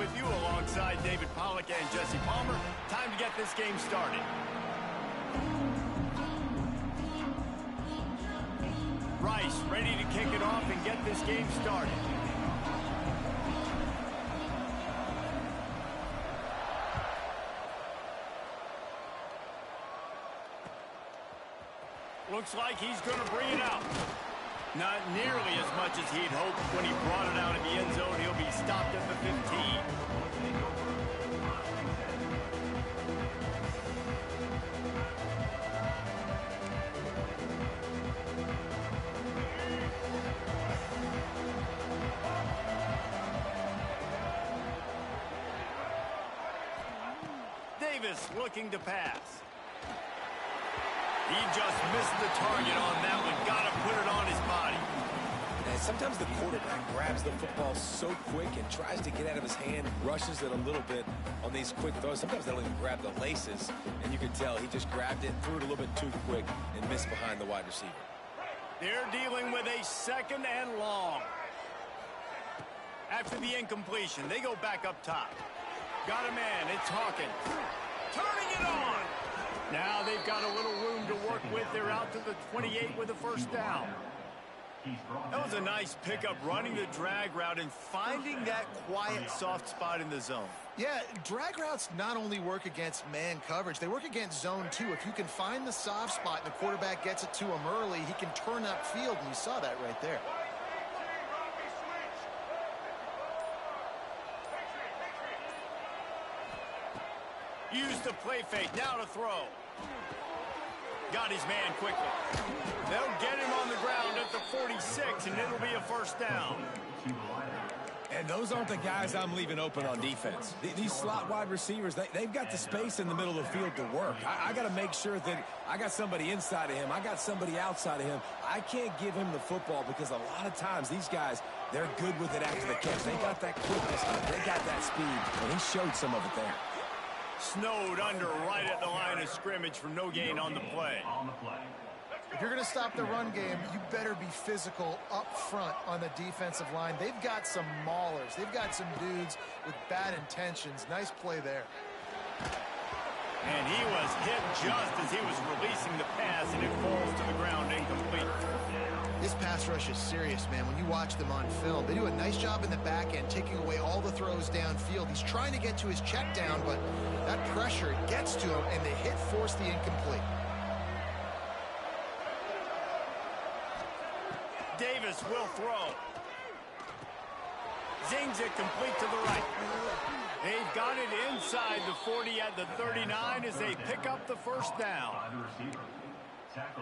with you alongside David Pollack and Jesse Palmer. Time to get this game started. Rice ready to kick it off and get this game started. Looks like he's going to bring it out. Not nearly as much as he'd hoped when he brought it out of the end zone. He'll be stopped at the 15. Davis looking to pass. He just missed the target on that one. Got to put it on his body. And sometimes the quarterback grabs the football so quick and tries to get out of his hand, rushes it a little bit on these quick throws. Sometimes they don't even grab the laces, and you can tell he just grabbed it, threw it a little bit too quick, and missed behind the wide receiver. They're dealing with a 2nd and long. After the incompletion, they go back up top. Got a man. It's Hawkins. Turning it on. Now they've got a little room to work with. They're out to the 28 with a first down. That was a nice pickup, running the drag route and finding that quiet, soft spot in the zone. Yeah, drag routes not only work against man coverage, they work against zone too. If you can find the soft spot and the quarterback gets it to him early, he can turn upfield, and you saw that right there. Use the play fake, now to throw. Got his man quickly. They'll get him on the ground at the 46, and it'll be a first down. And those aren't the guys I'm leaving open on defense. These slot wide receivers, they've got the space in the middle of the field to work. I got to make sure that I got somebody inside of him. I got somebody outside of him. I can't give him the football because a lot of times these guys, they're good with it after the catch. They got that quickness. They got that speed, and he showed some of it there. Snowed under right at the line of scrimmage for no gain on the play. If you're going to stop the run game, you better be physical up front on the defensive line. They've got some maulers. They've got some dudes with bad intentions. Nice play there. And he was hit just as he was releasing the pass, and it falls to the ground incomplete. This pass rush is serious, man. When you watch them on film, they do a nice job in the back end, taking away all the throws downfield. He's trying to get to his check down, but that pressure gets to him, and the hit forced the incomplete. Davis will throw. Zings it complete to the right. They've got it inside the 40 at the 39 as they pick up the first down.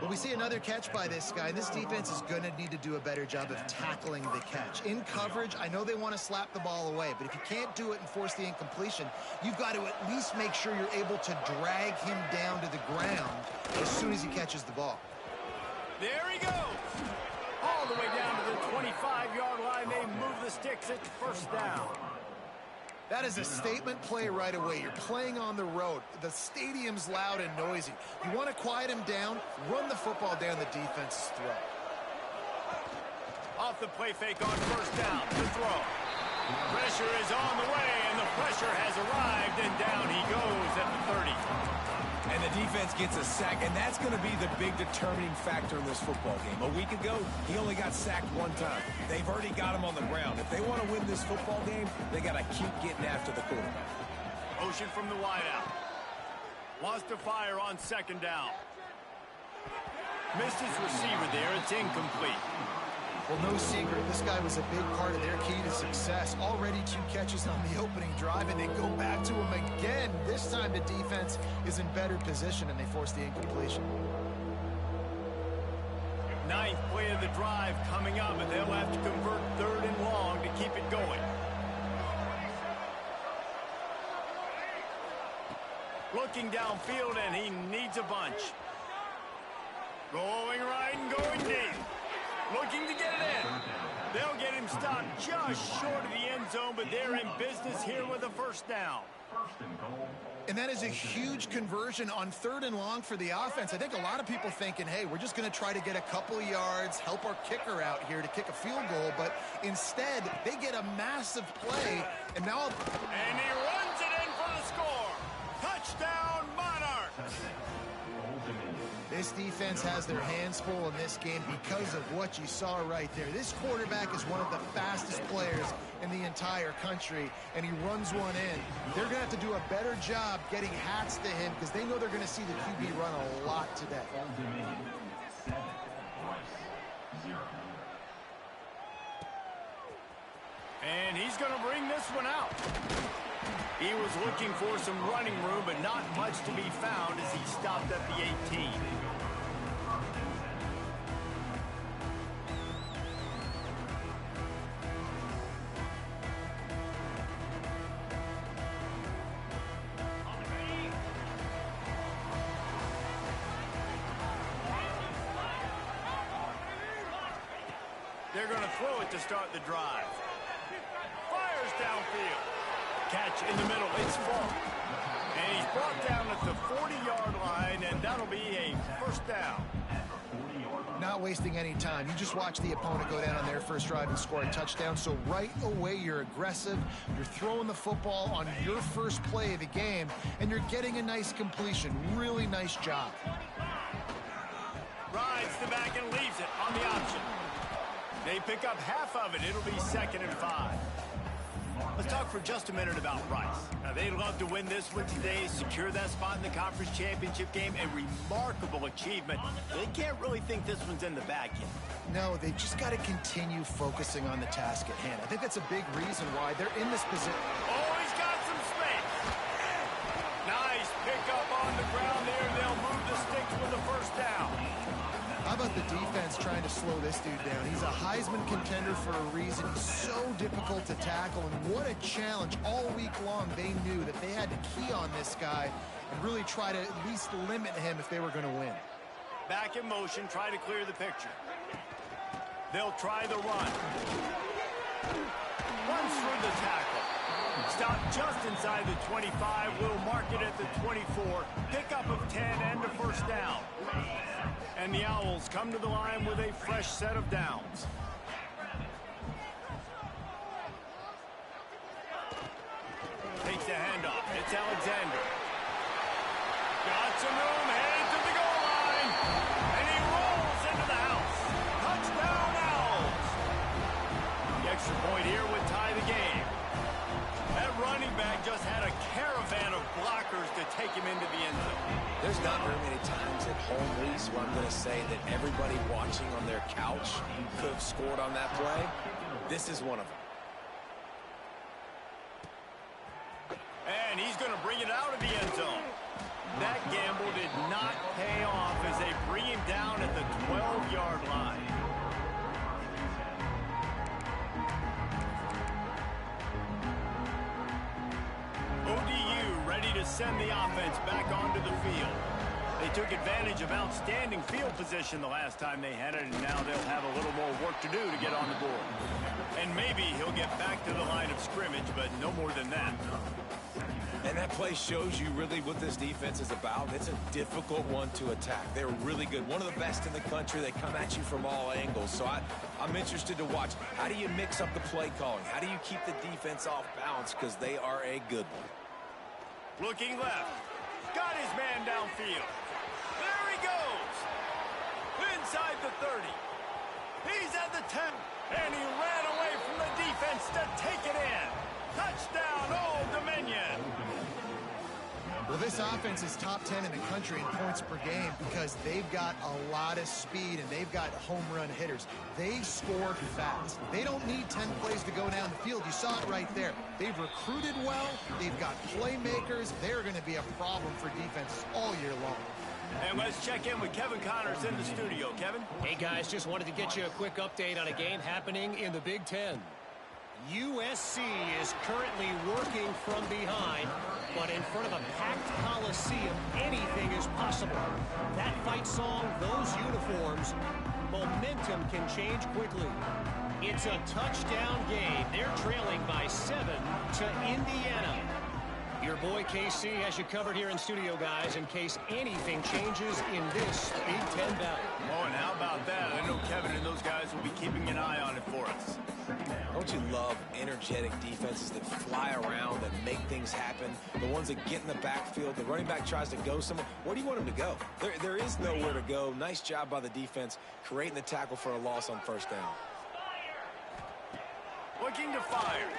Well, we see another catch by this guy. This defense is going to need to do a better job of tackling the catch. In coverage, I know they want to slap the ball away, but if you can't do it and force the incompletion, you've got to at least make sure you're able to drag him down to the ground as soon as he catches the ball. There he goes. All the way down to the 25-yard line. They move the sticks at first down. That is a statement play right away. You're playing on the road. The stadium's loud and noisy. You want to quiet him down, run the football down the defense's throat. Off the play fake on first down. The throw. Pressure is on the way, and the pressure has arrived, and down he goes at the 30. And the defense gets a sack, and that's going to be the big determining factor in this football game. A week ago, he only got sacked one time. They've already got him on the ground. If they want to win this football game, they got to keep getting after the quarterback. Motion from the wideout. Wants to fire on second down. Missed his receiver there. It's incomplete. Well, no secret, this guy was a big part of their key to success. Already 2 catches on the opening drive, and they go back to him again. This time the defense is in better position, and they force the incompletion. 9th play of the drive coming up, and they'll have to convert 3rd and long to keep it going. Looking downfield, and he needs a bunch. Going right and going deep. Looking to get it in. They'll get him stopped just short of the end zone, but they're in business here with a first down. And that is a huge conversion on 3rd and long for the offense. I think a lot of people thinking, hey, we're just going to try to get a couple yards, help our kicker out here to kick a field goal. But instead, they get a massive play. And now... And he runs it in for the score. Touchdown, Monarchs. This defense has their hands full in this game because of what you saw right there. This quarterback is one of the fastest players in the entire country, and he runs one in. They're going to have to do a better job getting hats to him because they know they're going to see the QB run a lot today. And he's going to bring this one out. He was looking for some running room, but not much to be found as he stopped at the 18. They're going to throw it to start the drive. Fires downfield. Catch in the middle. It's Falk. And he's brought down at the 40-yard line, and that'll be a first down. Not wasting any time. You just watch the opponent go down on their first drive and score a touchdown. So right away, you're aggressive. You're throwing the football on your first play of the game, and you're getting a nice completion. Really nice job. Rides the back and leaves it on the option. They pick up half of it. It'll be 2nd and 5. Let's talk for just a minute about Rice. Now, they'd love to win this one today, secure that spot in the conference championship game. A remarkable achievement. They can't really think this one's in the bag yet. No, they just got to continue focusing on the task at hand. I think that's a big reason why they're in this position. Oh, he's got some space. Nice pickup on the ground there. They'll move the sticks with the first down. How about the defense trying to slow this dude down? He's a Heisman contender for a reason. He's so difficult to tackle, and what a challenge. All week long, they knew that they had to key on this guy and really try to at least limit him if they were going to win. Back in motion, try to clear the picture. They'll try the run. Runs through the tackle. Stop just inside the 25. We'll mark it at the 24. Pickup of 10 and a first down. And the Owls come to the line with a fresh set of downs. Takes the handoff. It's Alexander. Got some room, headed to the goal line. And he rolls into the house. Touchdown, Owls. The extra point here would tie the game. That running back just had a caravan of blockers to take him into the end zone. There's not very many times at home, Reese, where I'm going to say that everybody watching on their couch could have scored on that play. This is one of them. And he's going to bring it out of the end zone. That gamble did not pay off as they bring him down at the 12-yard line. ODU ready to send the offense back onto the field. They took advantage of outstanding field position the last time they had it, and now they'll have a little more work to do to get on the board. And maybe he'll get back to the line of scrimmage, but no more than that. And that play shows you really what this defense is about. It's a difficult one to attack. They're really good. One of the best in the country. They come at you from all angles. So I'm interested to watch. How do you mix up the play calling? How do you keep the defense off balance? Because they are a good one. Looking left. Got his man downfield. There he goes. Inside the 30. He's at the 10. And he ran away from the defense to take it in. Touchdown, Old Dominion. Well, this offense is top 10 in the country in points per game because they've got a lot of speed and they've got home run hitters. They score fast. They don't need 10 plays to go down the field. You saw it right there. They've recruited well. They've got playmakers. They're going to be a problem for defenses all year long. And let's check in with Kevin Connors in the studio. Kevin? Hey, guys, just wanted to get you a quick update on a game happening in the Big Ten. USC is currently working from behind, but in front of a packed Coliseum, anything is possible. That fight song, those uniforms, momentum can change quickly. It's a touchdown game. They're trailing by 7 to Indiana. Your boy KC has you covered here in studio, guys, in case anything changes in this Big Ten battle. Oh, and how about that? I know Kevin and those guys will be keeping an eye on it for us. Don't you love energetic defenses that fly around, that make things happen? The ones that get in the backfield, the running back tries to go somewhere. Where do you want him to go? There is nowhere to go. Nice job by the defense, creating the tackle for a loss on first down. Looking to fire.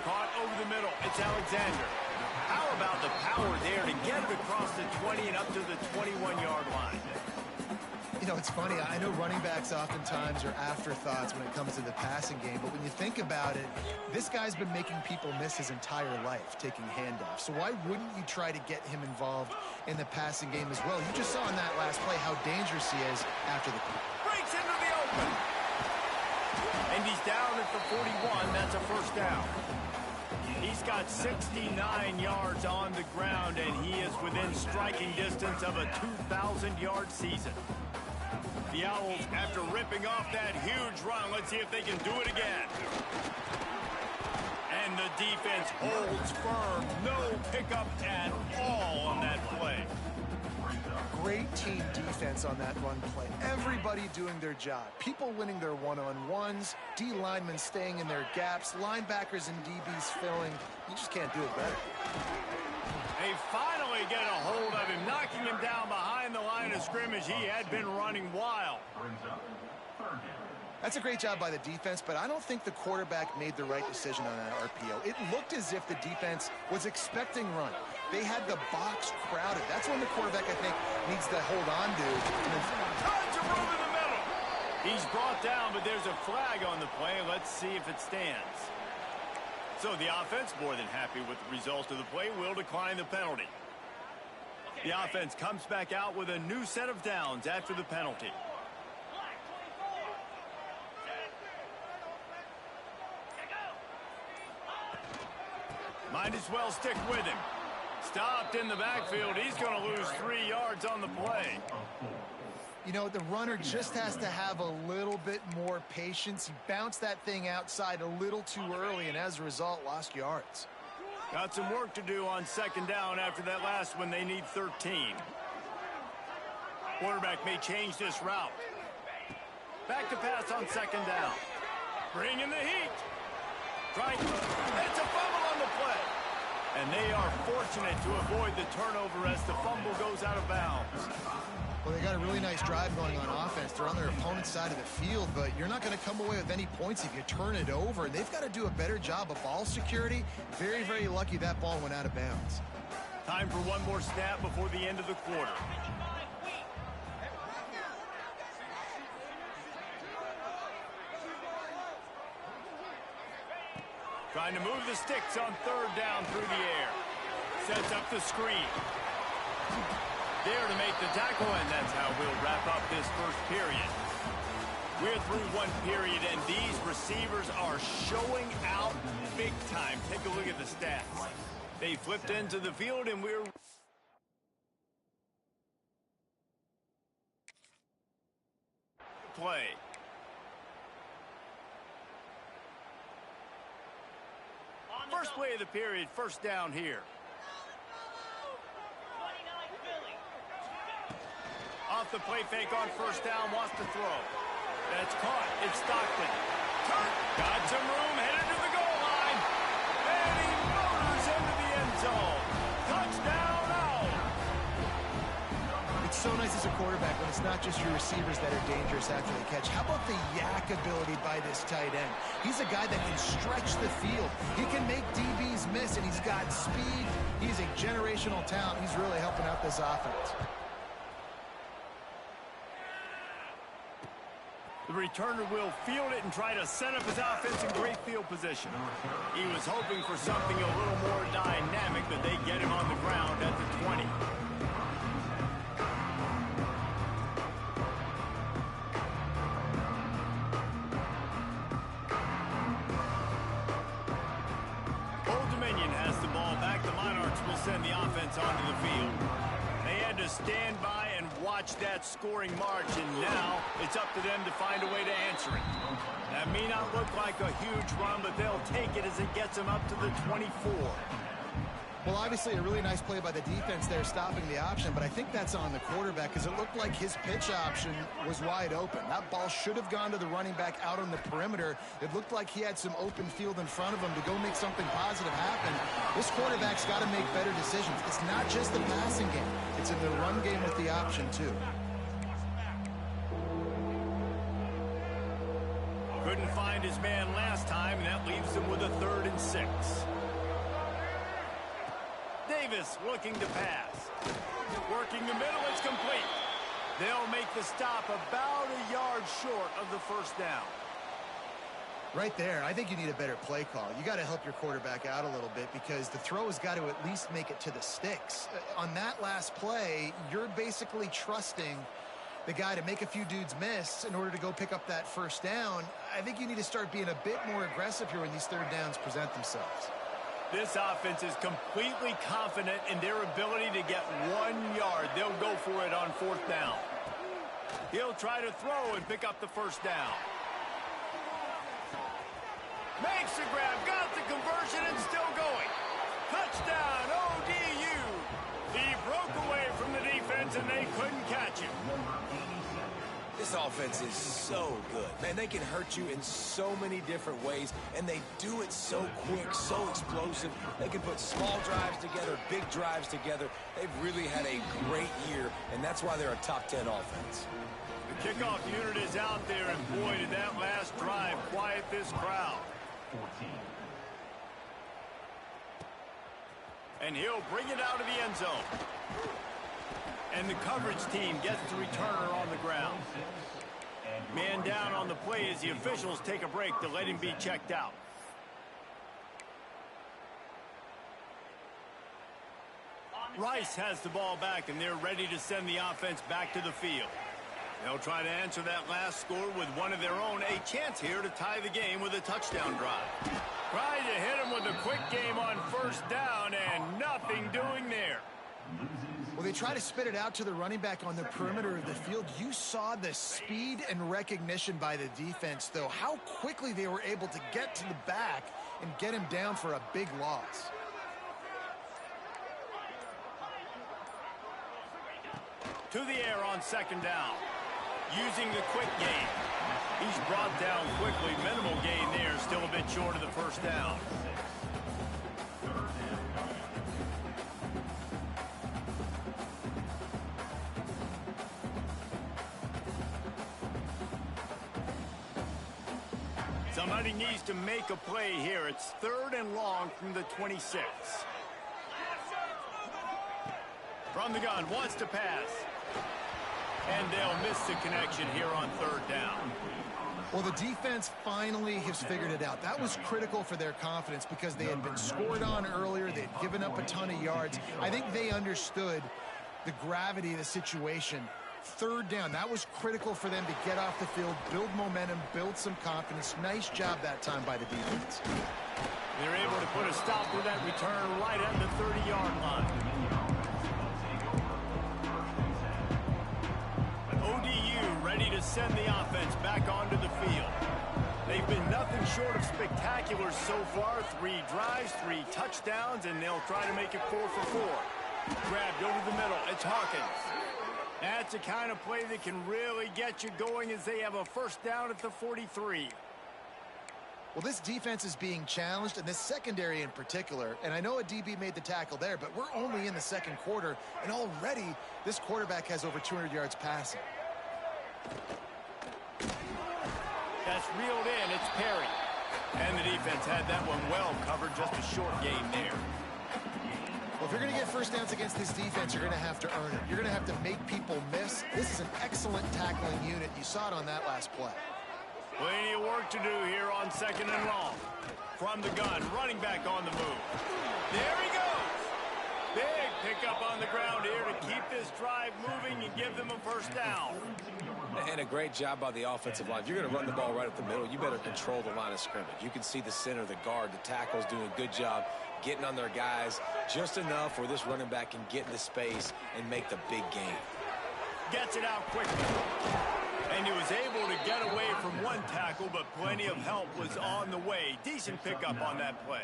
Caught over the middle. It's Alexander. How about the power there to get it across the 20 and up to the 21-yard line? You know, it's funny. I know running backs oftentimes are afterthoughts when it comes to the passing game, but when you think about it, this guy's been making people miss his entire life taking handoffs. So why wouldn't you try to get him involved in the passing game as well? You just saw in that last play how dangerous he is after the breaks into the open. And he's down at the 41. That's a first down. He's got 69 yards on the ground, and he is within striking distance of a 2,000-yard season. The Owls, after ripping off that huge run, let's see if they can do it again. And the defense holds firm. No pickup at all on that play. Great team defense on that run play. Everybody doing their job. People winning their one-on-ones, D linemen staying in their gaps, linebackers and DBs filling. You just can't do it better. They finally get a hold of him, knocking him down behind the line of scrimmage. He had been running wild. That's a great job by the defense, but I don't think the quarterback made the right decision on that RPO. It looked as if the defense was expecting run. They had the box crowded. That's when the quarterback, I think, needs to hold on to. Tons of room in the middle. He's brought down, but there's a flag on the play. Let's see if it stands. So the offense, more than happy with the result of the play, will decline the penalty. The offense comes back out with a new set of downs after the penalty. Might as well stick with him. Stopped in the backfield. He's going to lose 3 yards on the play. You know, the runner just has to have a little bit more patience. He bounced that thing outside a little too early, and as a result, lost yards. Got some work to do on second down after that last one. They need 13. Quarterback may change this route. Back to pass on second down. Bring in the heat. Trying. It's a fumble on the play. And they are fortunate to avoid the turnover as the fumble goes out of bounds. Well, they got a really nice drive going on offense. They're on their opponent's side of the field, but you're not going to come away with any points if you turn it over. They've got to do a better job of ball security. Very, very lucky that ball went out of bounds. Time for one more snap before the end of the quarter. Trying to move the sticks on third down through the air. Sets up the screen. There to make the tackle, and that's how we'll wrap up this first period. We're through one period, and these receivers are showing out big time. Take a look at the stats. They flipped into the field, and we're... play. First play of the period, first down here. Off the play fake on first down, wants to throw. That's caught. It's Stockton. Got some room, headed to the goal line. And he motors into the end zone. Touchdown, Owl. It's so nice as a quarterback when it's not just your receivers that are dangerous after the catch. How about the yak ability by this tight end? He's a guy that can stretch the field. He can make DBs miss, and he's got speed. He's a generational talent. He's really helping out this offense. The returner will field it and try to set up his offense in great field position. He was hoping for something a little more dynamic, but they get him on the ground at the 20. Old Dominion has the ball back. The Monarchs will send the offense onto the field. They had to stand by and watched that scoring march, and now it's up to them to find a way to answer it. That may not look like a huge run, but they'll take it as it gets them up to the 24. Well, obviously a really nice play by the defense there stopping the option, but I think that's on the quarterback because it looked like his pitch option was wide open. That ball should have gone to the running back out on the perimeter. It looked like he had some open field in front of him to go make something positive happen. This quarterback's got to make better decisions. It's not just the passing game. It's in the run game with the option, too. Couldn't find his man last time, and that leaves him with a 3rd and 6. Davis looking to pass. Working the middle, it's complete. They'll make the stop about a yard short of the first down. Right there, I think you need a better play call. You got to help your quarterback out a little bit because the throw has got to at least make it to the sticks. On that last play, you're basically trusting the guy to make a few dudes miss in order to go pick up that first down. I think you need to start being a bit more aggressive here when these 3rd downs present themselves. This offense is completely confident in their ability to get 1 yard. They'll go for it on 4th down. He'll try to throw and pick up the first down. Makes the grab, got the conversion, and still going. Touchdown, ODU. He broke away from the defense, and they couldn't catch him. This offense is so good. Man, they can hurt you in so many different ways, and they do it so quick, so explosive. They can put small drives together, big drives together. They've really had a great year, and that's why they're a top 10 offense. The kickoff unit is out there, and boy, did that last drive quiet this crowd. And he'll bring it out of the end zone. And the coverage team gets the returner on the ground. Man down on the play as the officials take a break to let him be checked out. Rice has the ball back, and they're ready to send the offense back to the field. They'll try to answer that last score with one of their own. A chance here to tie the game with a touchdown drive. Trying to hit him with a quick game on 1st down, and nothing doing there. Well, they try to spit it out to the running back on the perimeter of the field. You saw the speed and recognition by the defense, though. How quickly they were able to get to the back and get him down for a big loss. To the air on 2nd down. Using the quick game. He's brought down quickly. Minimal gain there. Still a bit short of the first down. Somebody needs to make a play here. It's 3rd and long from the 26. From the gun, wants to pass. And they'll miss the connection here on 3rd down. Well, the defense finally has figured it out. That was critical for their confidence because they had been scored on earlier. They'd given up a ton of yards. I think they understood the gravity of the situation. 3rd down, that was critical for them to get off the field, build momentum, build some confidence. Nice job that time by the defense. They're able to put a stop to that return right at the 30-yard line. ODU ready to send the offense back onto the field. They've been nothing short of spectacular so far. 3 drives, 3 touchdowns, and they'll try to make it 4 for 4. Grabbed over the middle. It's Hawkins. That's the kind of play that can really get you going as they have a 1st down at the 43. Well, this defense is being challenged, and this secondary in particular, and I know a DB made the tackle there, but we're only in the 2nd quarter, and already this quarterback has over 200 yards passing. That's reeled in. It's Perry. And the defense had that one well covered. Just a short gain there. Well, if you're going to get 1st downs against this defense, you're going to have to earn it. You're going to have to make people miss. This is an excellent tackling unit. You saw it on that last play. Plenty of work to do here on 2nd and long. From the gun, running back on the move. There he goes. Big pickup on the ground here to keep this drive moving and give them a 1st down. And a great job by the offensive line. If you're going to run the ball right up the middle, you better control the line of scrimmage. You can see the center, the guard, the tackles doing a good job getting on their guys just enough where this running back can get into space and make the big game. Gets it out quickly. And he was able to get away from one tackle, but plenty of help was on the way. Decent pickup on that play.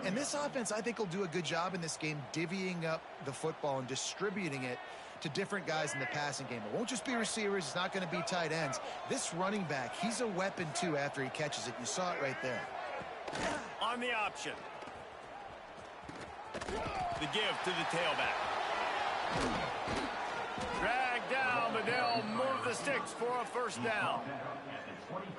And this offense, I think, will do a good job in this game divvying up the football and distributing it to different guys in the passing game. It won't just be receivers. It's not going to be tight ends. This running back, he's a weapon, too, after he catches it. You saw it right there. On the option. The give to the tailback. Dragged down, but they'll move the sticks for a first down.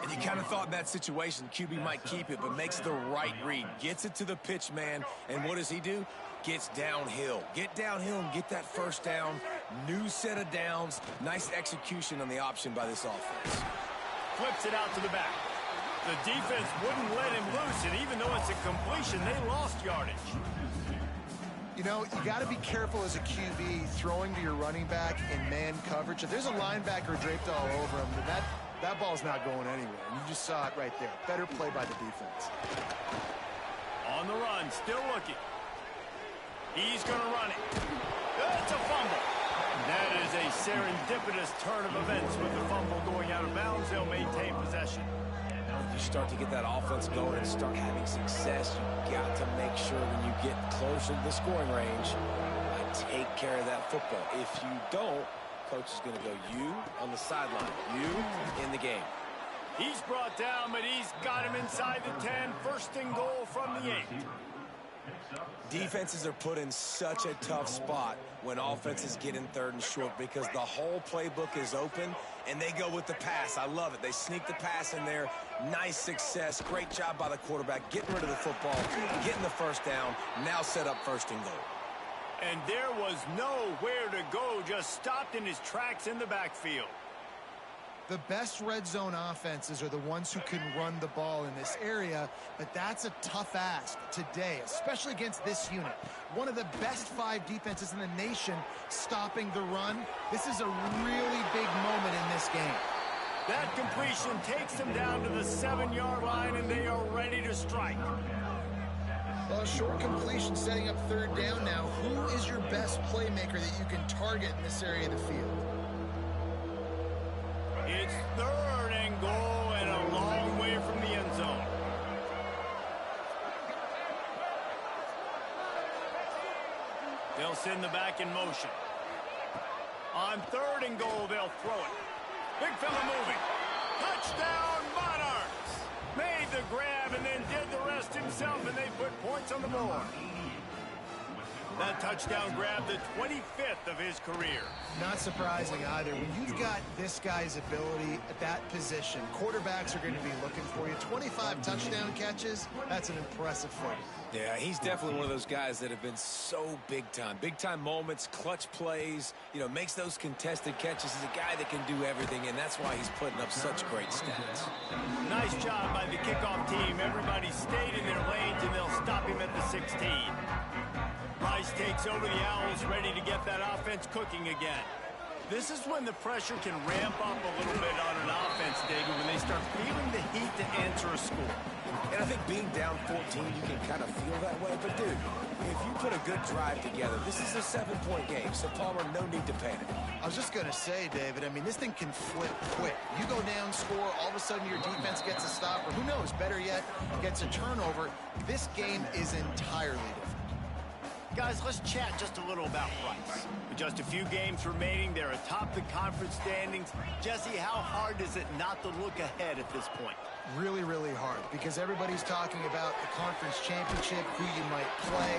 And you kind of thought in that situation QB might keep it, but makes the right read. Gets it to the pitch man, and what does he do? Gets downhill. Get downhill and get that first down. New set of downs. Nice execution on the option by this offense. Flips it out to the back. The defense wouldn't let him loose, and even though it's a completion, they lost yardage. You know, you got to be careful as a QB throwing to your running back in man coverage. If there's a linebacker draped all over him, then that ball's not going anywhere. You just saw it right there. Better play by the defense. On the run, still looking. He's going to run it. It's a fumble. That is a serendipitous turn of events with the fumble going out of bounds. They'll maintain possession. You start to get that offense going and start having success, you got to make sure when you get closer to the scoring range, take care of that football. If you don't, coach is going to go you on the sideline, you in the game. He's brought down, but he's got him inside the 10. First and goal from the 8. Defenses are put in such a tough spot when offenses get in third and short because the whole playbook is open and they go with the pass. I love it. They sneak the pass in there. Nice success. Great job by the quarterback getting rid of the football, getting the first down, now set up first and goal. And there was nowhere to go, just stopped in his tracks in the backfield. The best red zone offenses are the ones who can run the ball in this area, but that's a tough ask today, especially against this unit. One of the best 5 defenses in the nation stopping the run. This is a really big moment in this game. That completion takes them down to the 7-yard line, and they are ready to strike. Well, a short completion setting up third down now. Who is your best playmaker that you can target in this area of the field? It's third and goal and a long way from the end zone. They'll send the back in motion. On third and goal, they'll throw it. Big fella moving. Touchdown, Monarchs! Made the grab and then did the rest himself, and they put points on the board. That touchdown grabbed the 25th of his career. Not surprising either. When you've got this guy's ability at that position, quarterbacks are going to be looking for you. 25 touchdown catches, that's an impressive footing. Yeah, he's definitely one of those guys that have been so big time. Big time moments, clutch plays, you know, makes those contested catches. He's a guy that can do everything, and that's why he's putting up such great stats. Nice job by the kickoff team. Everybody stayed in their lanes, and they'll stop him at the 16. Rice takes over the Owls, ready to get that offense cooking again. This is when the pressure can ramp up a little bit on an offense, David, when they start feeling the heat to answer a score. And I think being down 14, you can kind of feel that way. But, dude, if you put a good drive together, this is a 7-point game. So, Palmer, no need to panic. I was just going to say, David, I mean, this thing can flip quick. You go down, score, all of a sudden your defense gets a stop, or who knows, better yet, gets a turnover. This game is entirely different. Guys, let's chat just a little about Rice. With just a few games remaining, they're atop the conference standings. Jesse, how hard is it not to look ahead at this point? Really, really hard, because everybody's talking about the conference championship, who you might play.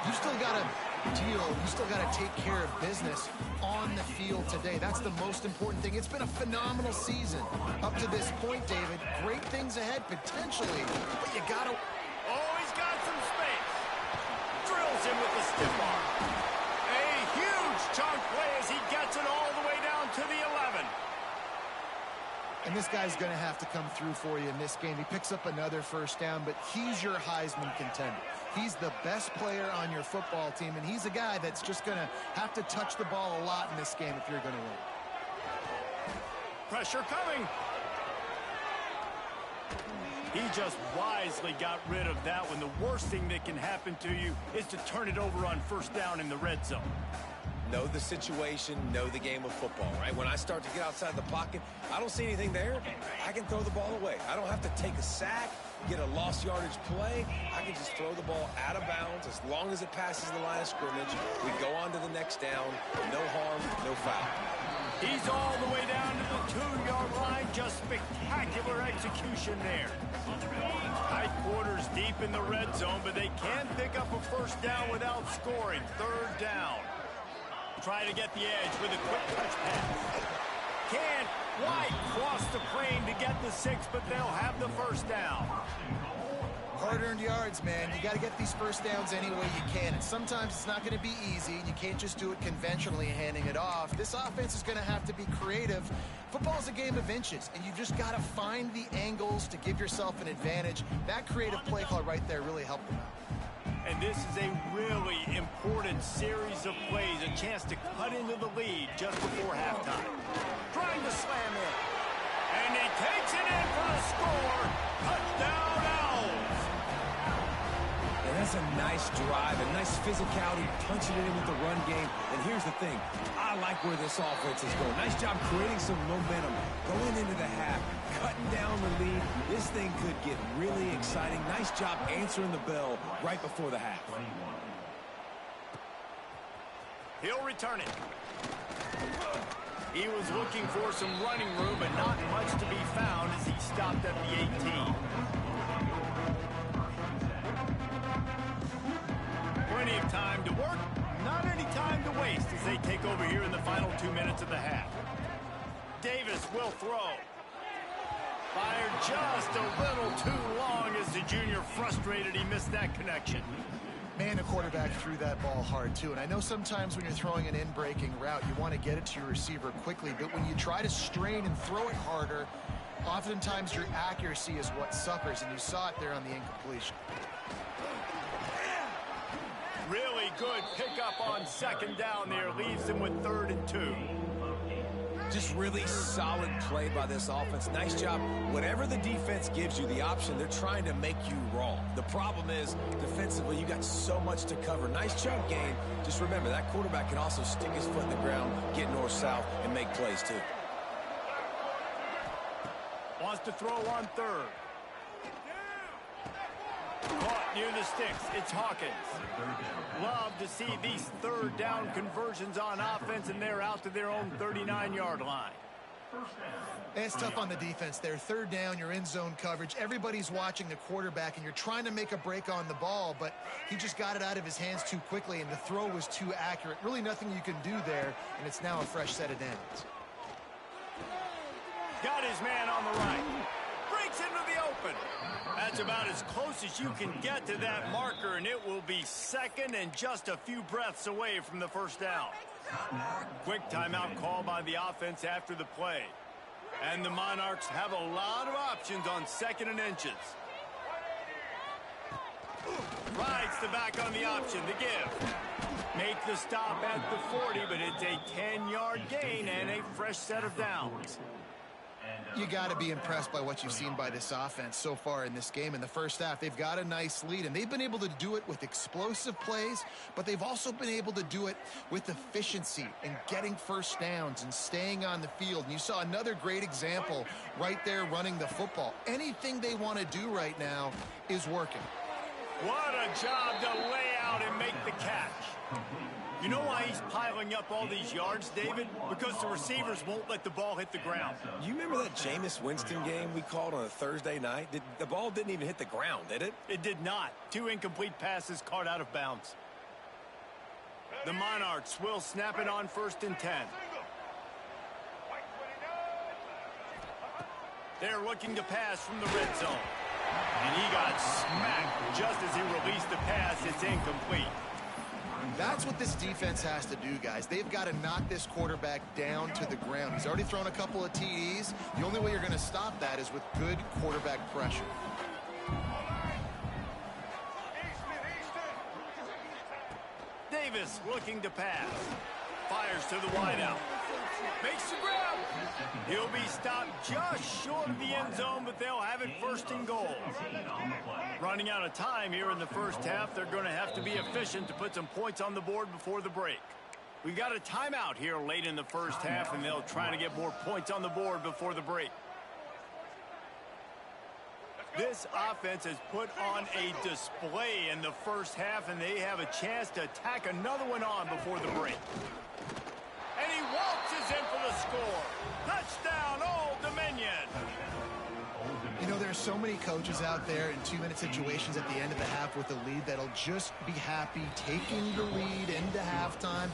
You still got to deal, you still got to take care of business on the field today. That's the most important thing. It's been a phenomenal season up to this point, David. Great things ahead, potentially, but you got to... Oh, he's got some space. Drills him with the stiff arm. A huge chunk play as he gets it all the way down to the 11. And this guy's going to have to come through for you in this game. He picks up another first down, but he's your Heisman contender. He's the best player on your football team, and he's a guy that's just going to have to touch the ball a lot in this game if you're going to win. Pressure coming. He just wisely got rid of that one. The worst thing that can happen to you is to turn it over on first down in the red zone. know the situation, know the game of football, right? When I start to get outside the pocket, I don't see anything there, I can throw the ball away. I don't have to take a sack, get a lost yardage play. I can just throw the ball out of bounds as long as it passes the line of scrimmage. We go on to the next down. No harm, no foul. He's all the way down to the 2-yard line. Just spectacular execution there. Tight quarters deep in the red zone, but they can't pick up a first down without scoring. 3rd down. Try to get the edge with a quick touch pass. Can't quite cross the plane to get the 6, but they'll have the first down. Hard-earned yards, man. You got to get these first downs any way you can. And sometimes it's not going to be easy, and you can't just do it conventionally handing it off. This offense is going to have to be creative. Football's a game of inches, and you just got to find the angles to give yourself an advantage. That creative play call right there really helped them out. And this is a really important series of plays, a chance to cut into the lead just before halftime. Trying to slam in. And he takes it in for the score. Touchdown, Owls. And that's a nice drive, a nice physicality, punching it in with the run game. And here's the thing. I like where this offense is going. Nice job creating some momentum, going into the half, cutting down the lead. This thing could get really exciting. Nice job answering the bell right before the half. He'll return it. He was looking for some running room, but not much to be found as he stopped at the 18. Plenty of time to work, not any time to waste as they take over here in the final 2 minutes of the half. Davis will throw. Fired just a little too long as the junior frustrated he missed that connection. Man, the quarterback threw that ball hard, too. And I know sometimes when you're throwing an in-breaking route, you want to get it to your receiver quickly. But when you try to strain and throw it harder, oftentimes your accuracy is what suffers. And you saw it there on the incompletion. Really good pickup on 2nd down there. Leaves them with 3rd and 2. Just really solid play by this offense. Nice job. Whatever the defense gives you the option, they're trying to make you wrong. The problem is, defensively, you got so much to cover. Nice chunk game. Just remember, that quarterback can also stick his foot in the ground, get north-south, and make plays, too. Wants to throw on 3rd. Caught near the sticks. It's Hawkins. Love to see these 3rd down conversions on offense, and they're out to their own 39-yard line. It's tough on the defense there. 3rd down, you're in zone coverage. Everybody's watching the quarterback, and you're trying to make a break on the ball, but he just got it out of his hands too quickly, and the throw was too accurate. Really nothing you can do there, and it's now a fresh set of downs. Got his man on the right. Breaks into the open. That's about as close as you can get to that marker, and it will be 2nd and just a few breaths away from the first down. Quick timeout call by the offense after the play. And the Monarchs have a lot of options on 2nd and inches. Rides the back on the option to give. Make the stop at the 40, but it's a 10-yard gain and a fresh set of downs. You got to be impressed by what you've seen by this offense so far in this game. In the first half, they've got a nice lead, and they've been able to do it with explosive plays, but they've also been able to do it with efficiency and getting first downs and staying on the field. And you saw another great example right there running the football. Anything they want to do right now is working. What a job to lay out and make the catch. You know why he's piling up all these yards, David? Because the receivers won't let the ball hit the ground. You remember that Jameis Winston game we called on a Thursday night? The ball didn't even hit the ground, did it? It did not. 2 incomplete passes caught out of bounds. The Monarchs will snap it on 1st and 10. They're looking to pass from the red zone. And he got smacked just as he released the pass. It's incomplete. That's what this defense has to do, guys. They've got to knock this quarterback down to the ground. He's already thrown a couple of TDs. The only way you're going to stop that is with good quarterback pressure. Davis looking to pass. Fires to the wideout. Makes the grab. He'll be stopped just short of the end zone, but they'll have it 1st and goal. Running out of time here in the first half. They're going to have to be efficient to put some points on the board before the break. We got a timeout here late in the first half, and they'll try to get more points on the board before the break. This offense has put on a display in the first half, and they have a chance to tack another one on before the break. And he waltzes in for the score. Touchdown, Old Dominion. You know, there are so many coaches out there in 2-minute situations at the end of the half with a lead that'll just be happy taking the lead into halftime.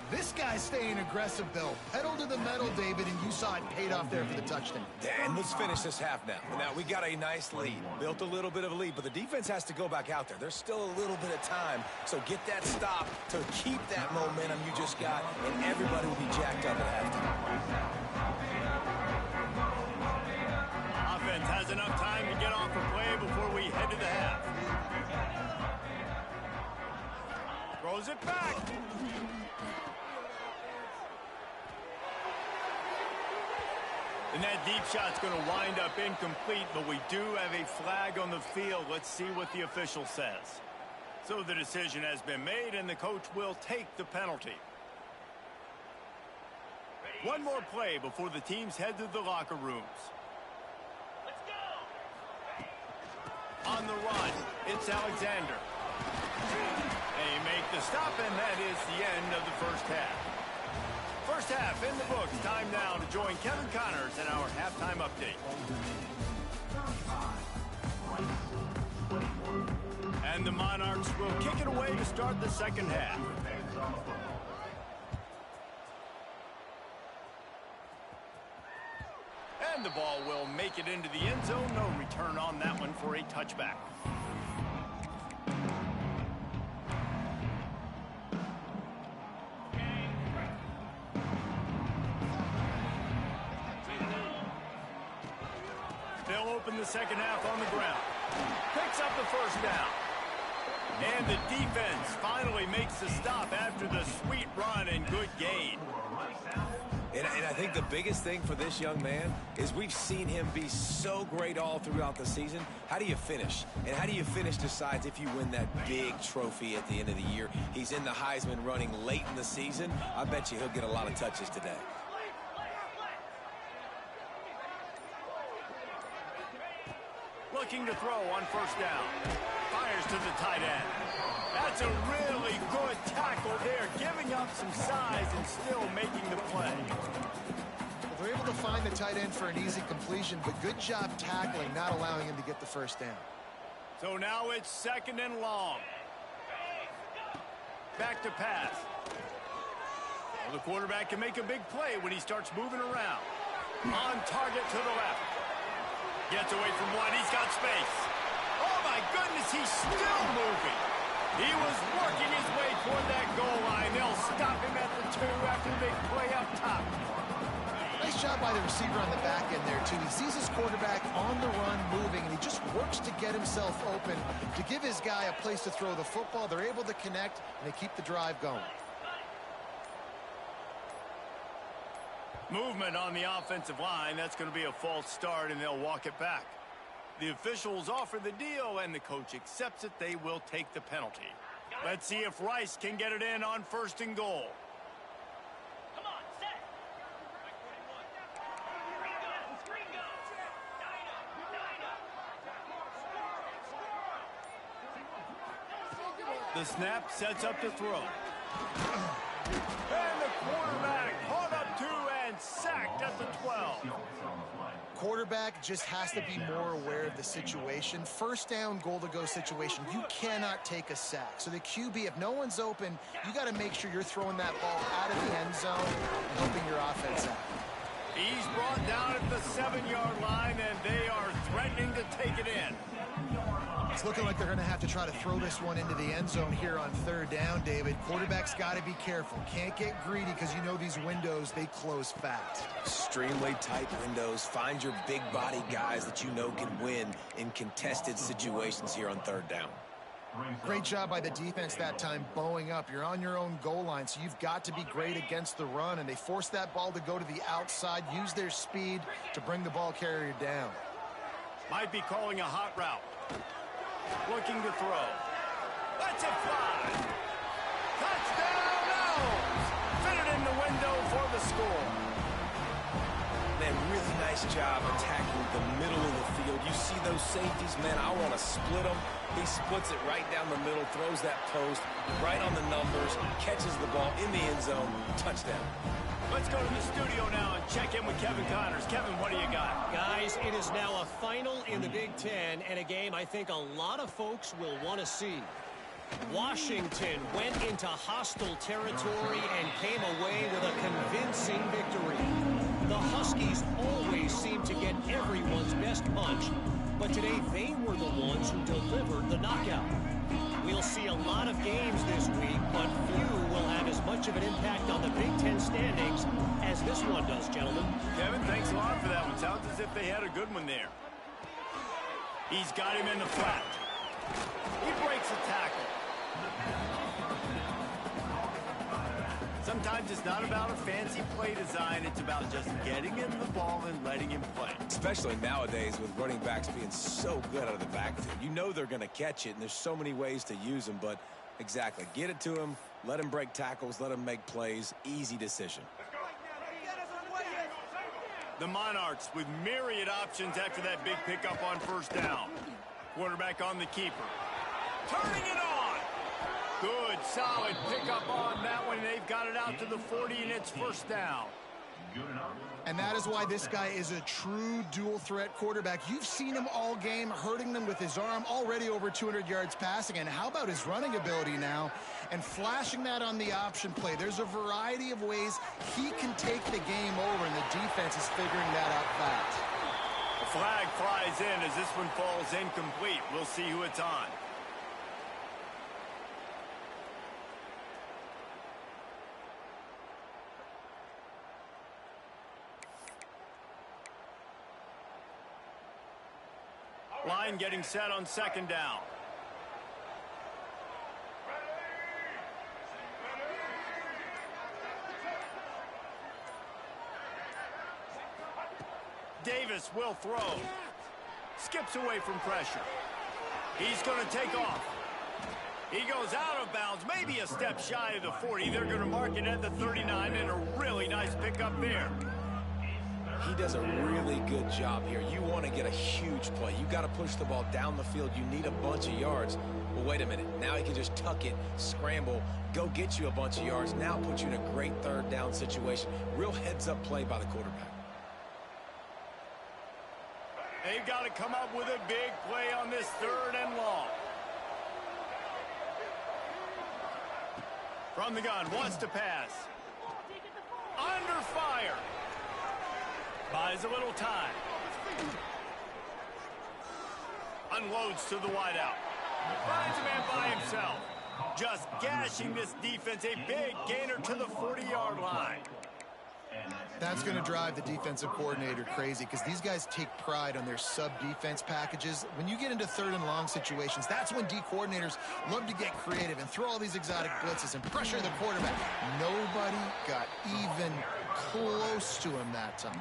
This guy's staying aggressive, though. Pedal to the metal, David, and you saw it paid off there for the touchdown. And let's finish this half now. Now, we got a nice lead. Built a little bit of a lead, but the defense has to go back out there. There's still a little bit of time, so get that stop to keep that momentum you just got, and everybody will be jacked up at halftime. Offense has enough time to get off the play before we head to the half. Throws it back. And that deep shot's going to wind up incomplete, but we do have a flag on the field. Let's see what the official says. So the decision has been made, and the coach will take the penalty. One more play before the teams head to the locker rooms. Let's go! On the run, it's Alexander. They make the stop, and that is the end of the first half. First half in the books. Time now to join Kevin Connors in our halftime update. And the Monarchs will kick it away to start the second half. And the ball will make it into the end zone. No return on that one for a touchback. They'll open the second half on the ground. Picks up the first down. And the defense finally makes the stop after the sweet run and good gain. And I think the biggest thing for this young man is we've seen him be so great all throughout the season. How do you finish? And how do you finish decides if you win that big trophy at the end of the year. He's in the Heisman running late in the season. I bet you he'll get a lot of touches today. Looking to throw on first down. Fires to the tight end. That's a really good tackle there, giving up some size and still making the play. Well, they're able to find the tight end for an easy completion, but good job tackling, not allowing him to get the first down. So now it's second and long. Back to pass. Well, the quarterback can make a big play when he starts moving around. On target to the left. Gets away from one. He's got space. Oh, my goodness, he's still moving. He was working his way toward that goal line. They'll stop him at the 2 after the big play up top. Nice job by the receiver on the back end there, too. He sees his quarterback on the run moving, and he just works to get himself open to give his guy a place to throw the football. They're able to connect, and they keep the drive going. Movement on the offensive line. That's going to be a false start, and they'll walk it back. The officials offer the deal, and the coach accepts it. They will take the penalty. Let's see if Rice can get it in on first and goal. Come on, set. The snap sets up the throw. And the quarterback caught up to and sacked at the 12. Quarterback just has to be more aware of the situation. First down, goal-to-go situation. You cannot take a sack. So the QB, if no one's open, you got to make sure you're throwing that ball out of the end zone and helping your offense out. He's brought down at the 7-yard line, and they are threatening to take it in. It's looking like they're going to have to try to throw this one into the end zone here on third down, David. Quarterback's got to be careful. Can't get greedy because you know these windows, they close fast. Extremely tight windows. Find your big body guys that you know can win in contested situations here on third down. Great job by the defense that time, bowing up. You're on your own goal line, so you've got to be great against the run, and they force that ball to go to the outside, use their speed to bring the ball carrier down. Might be calling a hot route. Looking to throw. Let's it fly. Touchdown, Owls! Nice job attacking the middle of the field. You see those safeties, man, I want to split them. He splits it right down the middle, throws that post right on the numbers, catches the ball in the end zone, touchdown. Let's go to the studio now and check in with Kevin Connors. Kevin, what do you got? Guys, it is now a final in the Big Ten, and a game I think a lot of folks will want to see. Washington went into hostile territory and came away with a convincing victory. The Huskies always seem to get everyone's best punch, but today they were the ones who delivered the knockout. We'll see a lot of games this week, but few will have as much of an impact on the Big Ten standings as this one does, gentlemen. Kevin, thanks a lot for that one. Sounds as if they had a good one there. He's got him in the flat. He breaks a tackle. Sometimes it's not about a fancy play design. It's about just getting him the ball and letting him play. Especially nowadays with running backs being so good out of the backfield. You know they're going to catch it, and there's so many ways to use them. But exactly, get it to him, let him break tackles, let him make plays. Easy decision. The Monarchs with myriad options after that big pickup on first down. Quarterback on the keeper. Turning it on. Good, solid pickup on that one. They've got it out to the 40, and it's first down. And that is why this guy is a true dual-threat quarterback. You've seen him all game, hurting them with his arm, already over 200 yards passing. And how about his running ability now? And flashing that on the option play. There's a variety of ways he can take the game over, and the defense is figuring that out fast. The flag flies in as this one falls incomplete. We'll see who it's on. Line getting set on second down. Davis will throw. Skips away from pressure. He's going to take off. He goes out of bounds, maybe a step shy of the 40. They're going to mark it at the 39, and a really nice pickup there. He does a really good job here. You want to get a huge play. You got to push the ball down the field. You need a bunch of yards. Well, wait a minute. Now he can just tuck it, scramble, go get you a bunch of yards. Now put you in a great third down situation. Real heads-up play by the quarterback. They've got to come up with a big play on this third and long. From the gun, wants to pass. Under fire. Buys a little time. Unloads to the wideout. Finds a man by himself. Just gashing this defense. A big gainer to the 40-yard line. That's going to drive the defensive coordinator crazy because these guys take pride on their sub-defense packages. When you get into third and long situations, that's when D coordinators love to get creative and throw all these exotic blitzes and pressure the quarterback. Nobody got even close to him that time.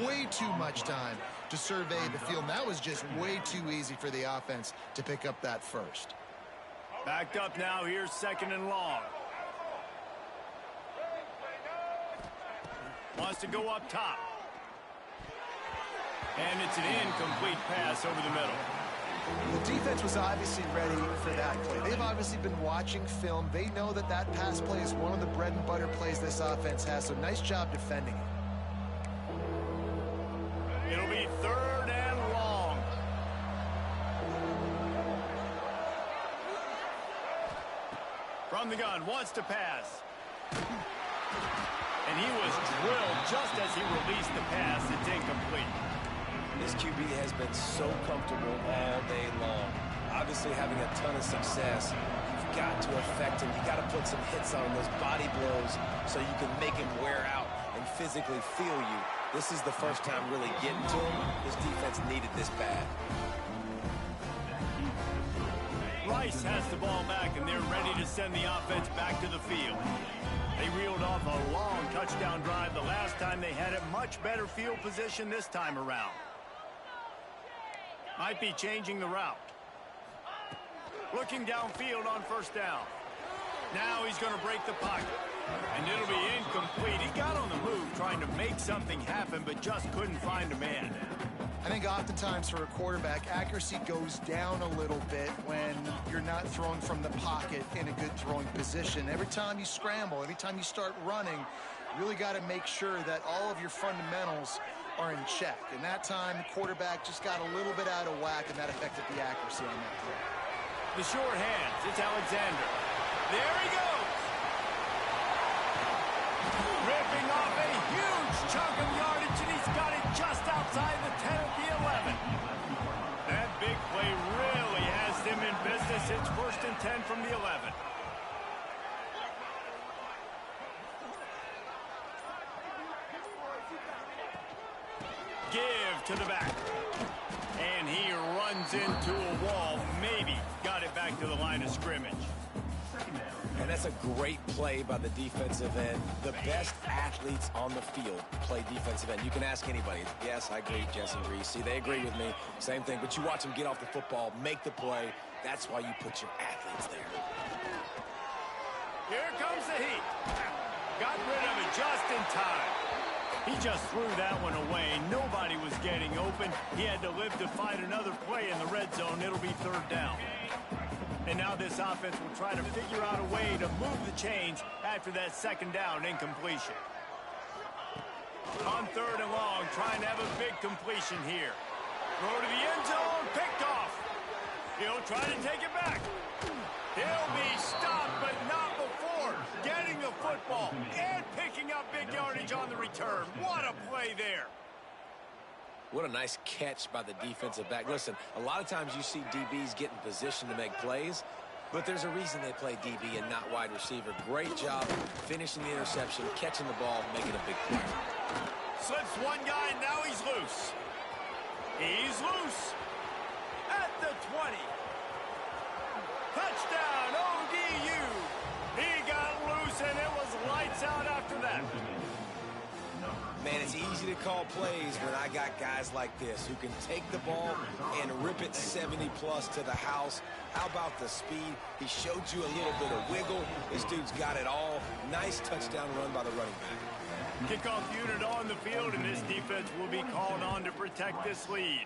Way too much time to survey the field. And that was just way too easy for the offense to pick up that first. Backed up now. Here's second and long. Wants to go up top. And it's an incomplete pass over the middle. The defense was obviously ready for that play. They've obviously been watching film. They know that that pass play is one of the bread and butter plays this offense has, so nice job defending it. It'll be third and long. From the gun, wants to pass. And he was drilled just as he released the pass. It's incomplete. This QB has been so comfortable all day long. Obviously having a ton of success. You've got to affect him. You got to put some hits on him, those body blows, so you can make him wear out and physically feel you. This is the first time really getting to him. This defense needed this bad. Rice has the ball back, and they're ready to send the offense back to the field. They reeled off a long touchdown drive the last time they had it. Much better field position this time around. Might be changing the route. Looking downfield on first down. Now he's going to break the pocket. And it'll be incomplete. He got on the move trying to make something happen, but just couldn't find a man. I think oftentimes for a quarterback, accuracy goes down a little bit when you're not throwing from the pocket in a good throwing position. Every time you scramble, every time you start running, you really got to make sure that all of your fundamentals are in check. And that time, the quarterback just got a little bit out of whack, and that affected the accuracy on that throw. The short hands, it's Alexander. There he goes. Ripping off a huge chunk of yardage, and he's got it just outside the 10 of the 11. That big play really has them in business. It's 1st and 10 from the 11. Give to the back. And he runs into a wall. Maybe got it back to the line of scrimmage. And that's a great play by the defensive end. The best athletes on the field play defensive end. You can ask anybody. Yes, I agree, Jesse Reese. See, they agree with me. Same thing. But you watch them get off the football, make the play. That's why you put your athletes there. Here comes the heat. Got rid of it just in time. He just threw that one away. Nobody was getting open. He had to live to fight another play in the red zone. It'll be 3rd down. And now this offense will try to figure out a way to move the chains after that 2nd down incompletion. On 3rd and long, trying to have a big completion here. Throw to the end zone, picked off. He'll try to take it back. He'll be stopped, but not before getting the football and picking up big yardage on the return. What a play there. What a nice catch by the defensive back. Listen, a lot of times you see DBs get in position to make plays, but there's a reason they play DB and not wide receiver. Great job finishing the interception, catching the ball, making a big play. Slips one guy, and now he's loose. He's loose at the 20. Touchdown, ODU. He got loose, and it was lights out after that. Man, it's easy to call plays when I got guys like this who can take the ball and rip it 70-plus to the house. How about the speed? He showed you a little bit of wiggle. This dude's got it all. Nice touchdown run by the running back. Kickoff unit on the field, and this defense will be called on to protect this lead.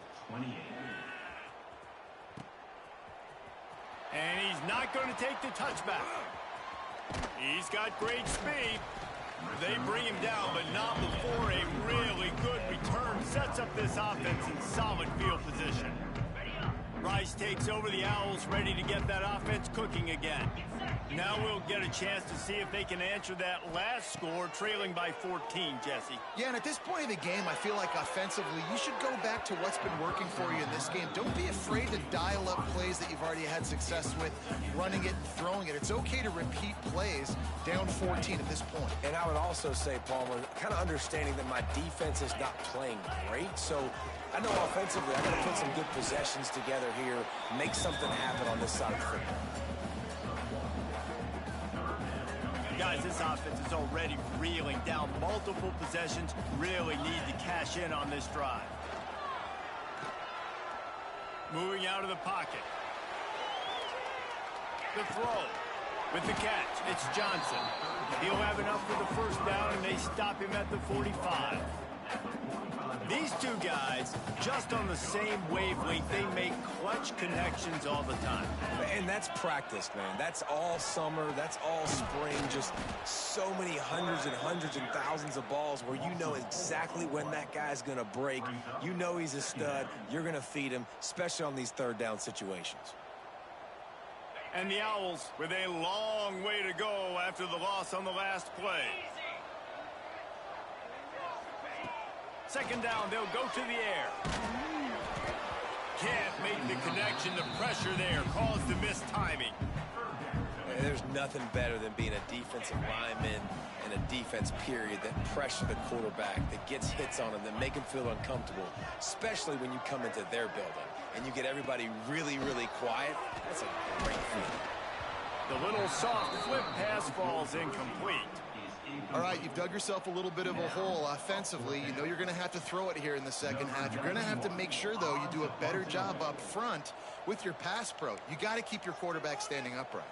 And he's not going to take the touchback. He's got great speed. They bring him down, but not before a really good return sets up this offense in solid field position. Rice takes over the Owls, ready to get that offense cooking again. Now we'll get a chance to see if they can answer that last score, trailing by 14, Jesse. Yeah, and at this point in the game, I feel like offensively, you should go back to what's been working for you in this game. Don't be afraid to dial up plays that you've already had success with, running it and throwing it. It's okay to repeat plays down 14 at this point. And I would also say, Palmer, kind of understanding that my defense is not playing great, so I know offensively I got to put some good possessions together here, make something happen on this side of the football. Guys, this offense is already reeling down multiple possessions. Really need to cash in on this drive. Moving out of the pocket. The throw with the catch. It's Johnson. He'll have enough for the 1st down, and they stop him at the 45. These two guys, just on the same wavelength, they make clutch connections all the time. And that's practice, man. That's all summer. That's all spring. Just so many hundreds and thousands of balls where you know exactly when that guy's going to break. You know he's a stud. You're going to feed him, especially on these 3rd down situations. And the Owls with a long way to go after the loss on the last play. 2nd down, they'll go to the air. Can't make the connection. The pressure there caused the mistiming. There's nothing better than being a defensive lineman and a defense period that pressure the quarterback, that gets hits on him, that make him feel uncomfortable, especially when you come into their building and you get everybody really, really quiet. That's a great feeling. The little soft flip pass falls incomplete. All right, you've dug yourself a little bit of a hole offensively. You know you're going to have to throw it here in the 2nd half. You're going to have to make sure, though, you do a better job up front with your pass pro. You got to keep your quarterback standing upright.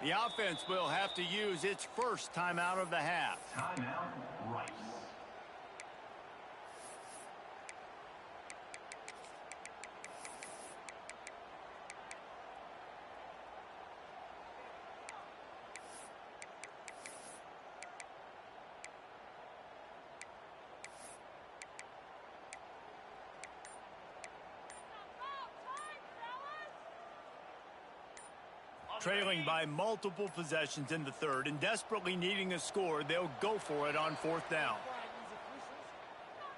The offense will have to use its first timeout of the half. Timeout, Rice. Trailing by multiple possessions in the third and desperately needing a score, they'll go for it on fourth down.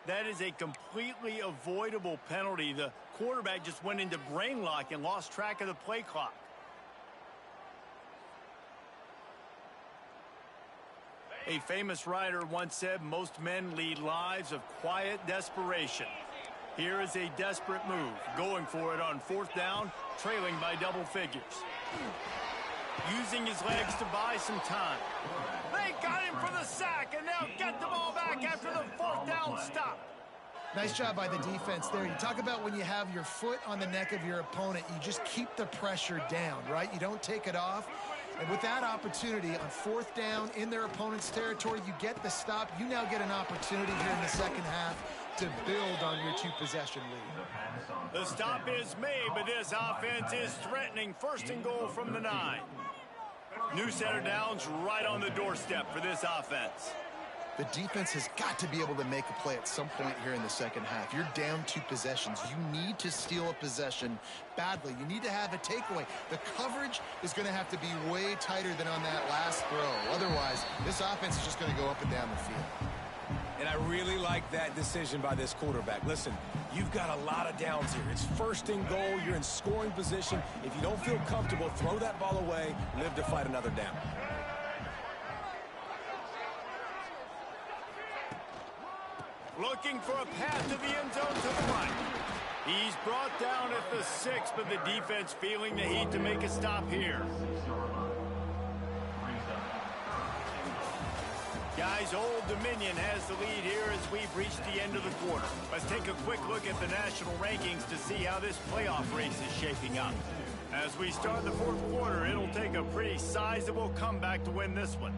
That is a completely avoidable penalty. The quarterback just went into brain lock and lost track of the play clock. A famous writer once said most men lead lives of quiet desperation. Here is a desperate move, going for it on fourth down, trailing by double figures. Using his legs to buy some time. They got him for the sack, and they'll get the ball back after the fourth down stop. Nice job by the defense there. You talk about when you have your foot on the neck of your opponent, you just keep the pressure down, right? You don't take it off. And with that opportunity on fourth down in their opponent's territory, you get the stop. You now get an opportunity here in the second half to build on your two-possession lead. The stop is made, but this offense is threatening first and goal from the 9. New set of downs right on the doorstep for this offense. The defense has got to be able to make a play at some point here in the second half. You're down 2 possessions. You need to steal a possession badly. You need to have a takeaway. The coverage is going to have to be way tighter than on that last throw. Otherwise, this offense is just going to go up and down the field. And I really like that decision by this quarterback. Listen, you've got a lot of downs here. It's first and goal. You're in scoring position. If you don't feel comfortable, throw that ball away. Live to fight another down. Looking for a pass to the end zone to the right. He's brought down at the 6, but the defense feeling the heat to make a stop here. Guys, Old Dominion has the lead here as we've reached the end of the quarter. Let's take a quick look at the national rankings to see how this playoff race is shaping up. As we start the fourth quarter, it'll take a pretty sizable comeback to win this one.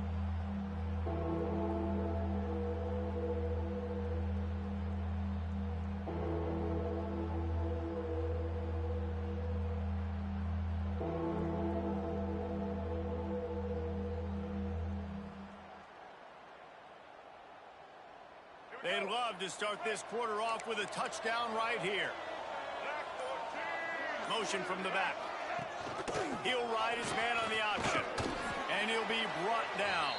They'd love to start this quarter off with a touchdown right here. Motion from the back. He'll ride his man on the option, and he'll be brought down.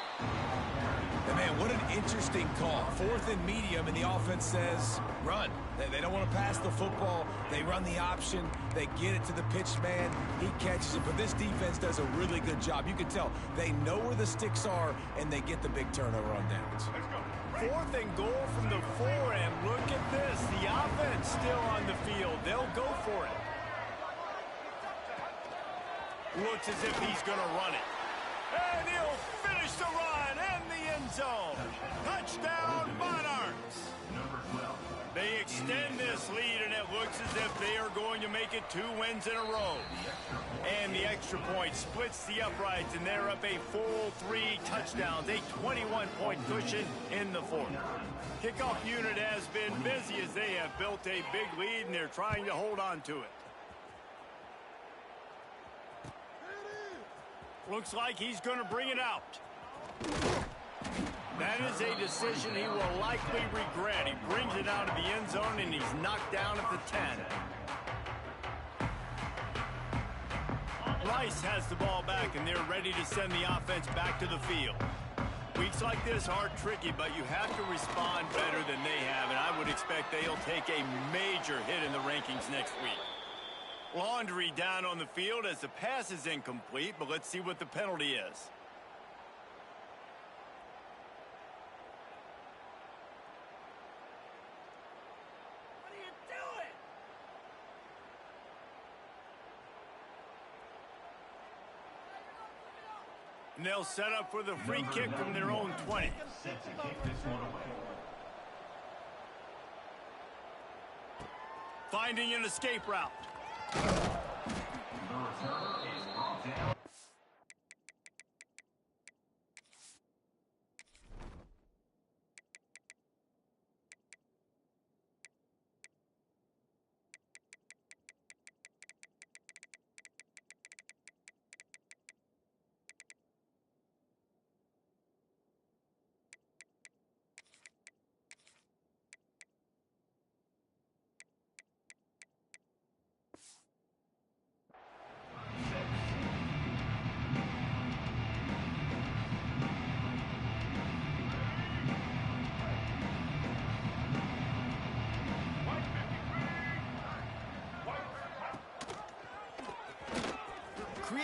And man, what an interesting call. Fourth and medium, and the offense says, run. They don't want to pass the football. They run the option. They get it to the pitch man. He catches it. But this defense does a really good job. You can tell they know where the sticks are, and they get the big turnover on downs. Let's go. Fourth and goal from the 4, and look at this. The offense still on the field. They'll go for it. Looks as if he's going to run it. And he'll finish the run in the end zone. Touchdown, Monarchs. They extend this lead, and it looks as if they are going to make it 2 wins in a row. And the extra point splits the uprights, and they're up a full 3 touchdowns, a 21-point cushion in the fourth. Kickoff unit has been busy as they have built a big lead, and they're trying to hold on to it. Looks like he's going to bring it out. That is a decision he will likely regret. He brings it out of the end zone, and he's knocked down at the 10. Rice has the ball back, and they're ready to send the offense back to the field. Weeks like this are tricky, but you have to respond better than they have, and I would expect they'll take a major hit in the rankings next week. Laundry down on the field as the pass is incomplete, but let's see what the penalty is. What are you doing? And they'll set up for the free kick from their own 20. Set to kick this one away. Finding an escape route. The returner is brought down.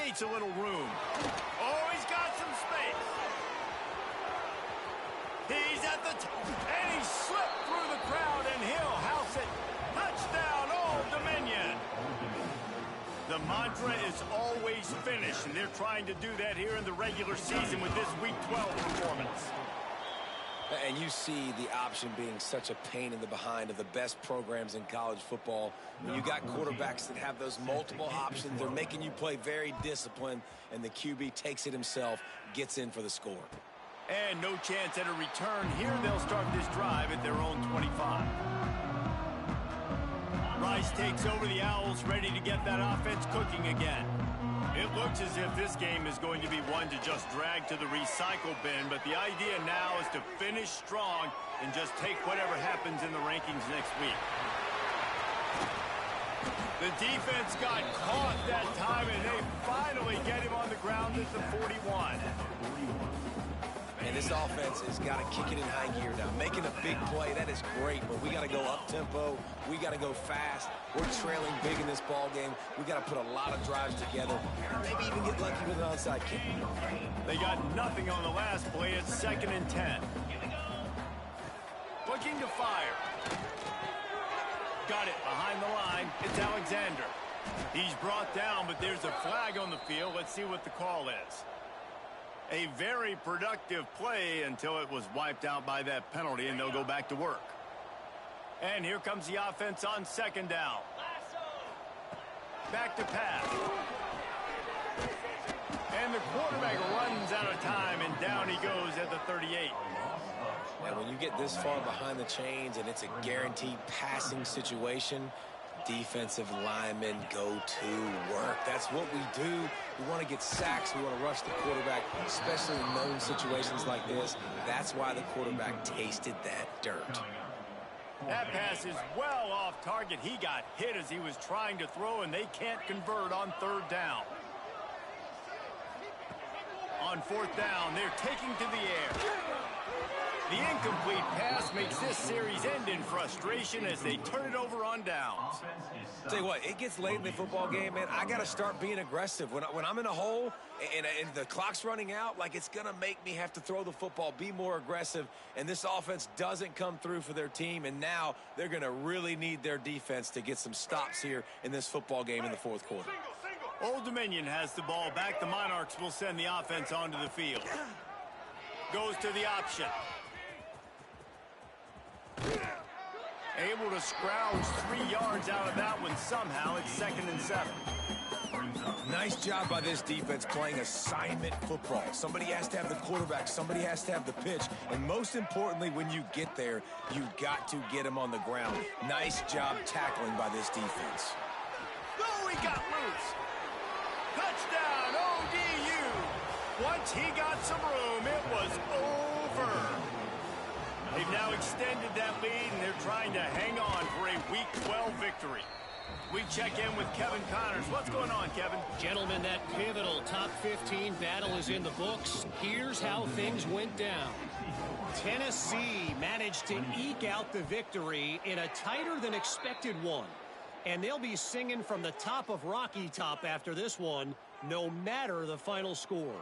creates a little room. Oh, he's got some space. He's at the and he slipped through the crowd, and he'll house it. Touchdown, Old Dominion. The mantra is always finish, and they're trying to do that here in the regular season with this Week 12 performance. And you see the option being such a pain in the behind of the best programs in college football. When you got quarterbacks that have those multiple options, they're making you play very disciplined, and the QB takes it himself, gets in for the score. And no chance at a return here. They'll start this drive at their own 25. Rice takes over the Owls, ready to get that offense cooking again. It looks as if this game is going to be one to just drag to the recycle bin, but the idea now is to finish strong and just take whatever happens in the rankings next week. The defense got caught that time, and they finally get him on the ground at the 41. And this offense has got to kick it in high gear now. Making a big play, that is great, but we got to go up-tempo. We got to go fast. We're trailing big in this ball game. We got to put a lot of drives together. Maybe even get lucky with an onside kick. They got nothing on the last play. It's 2nd and 10. Looking to fire. Got it behind the line. It's Alexander. He's brought down, but there's a flag on the field. Let's see what the call is. A very productive play until it was wiped out by that penalty, and they'll go back to work. And here comes the offense on 2nd down. Back to pass. And the quarterback runs out of time, and down he goes at the 38. And when you get this far behind the chains and it's a guaranteed passing situation, defensive linemen go to work. That's what we do. We want to get sacks. We want to rush the quarterback, especially in known situations like this. That's why the quarterback tasted that dirt. That pass is well off target. He got hit as he was trying to throw, and they can't convert on 3rd down. On 4th down, they're taking to the air. The incomplete pass makes this series end in frustration as they turn it over on downs. Tell you what, it gets late in the football game, man. I got to start being aggressive. When I'm in a hole and the clock's running out, like, it's going to make me have to throw the football, be more aggressive, and this offense doesn't come through for their team, and now they're going to really need their defense to get some stops here in this football game in the 4th quarter. Old Dominion has the ball back. The Monarchs will send the offense onto the field. Goes to the option. Able to scrounge 3 yards out of that one somehow. It's 2nd and 7. Nice job by this defense playing assignment football. Somebody has to have the quarterback. Somebody has to have the pitch. And most importantly, when you get there, you got to get him on the ground. Nice job tackling by this defense. Oh, he got loose. Touchdown, ODU. Once he got some room, it was over. They've now extended that lead, and they're trying to hang on for a Week 12 victory. We check in with Kevin Connors. What's going on, Kevin? Gentlemen, that pivotal top 15 battle is in the books. Here's how things went down. Tennessee managed to eke out the victory in a tighter than expected one. And they'll be singing from the top of Rocky Top after this one, no matter the final score.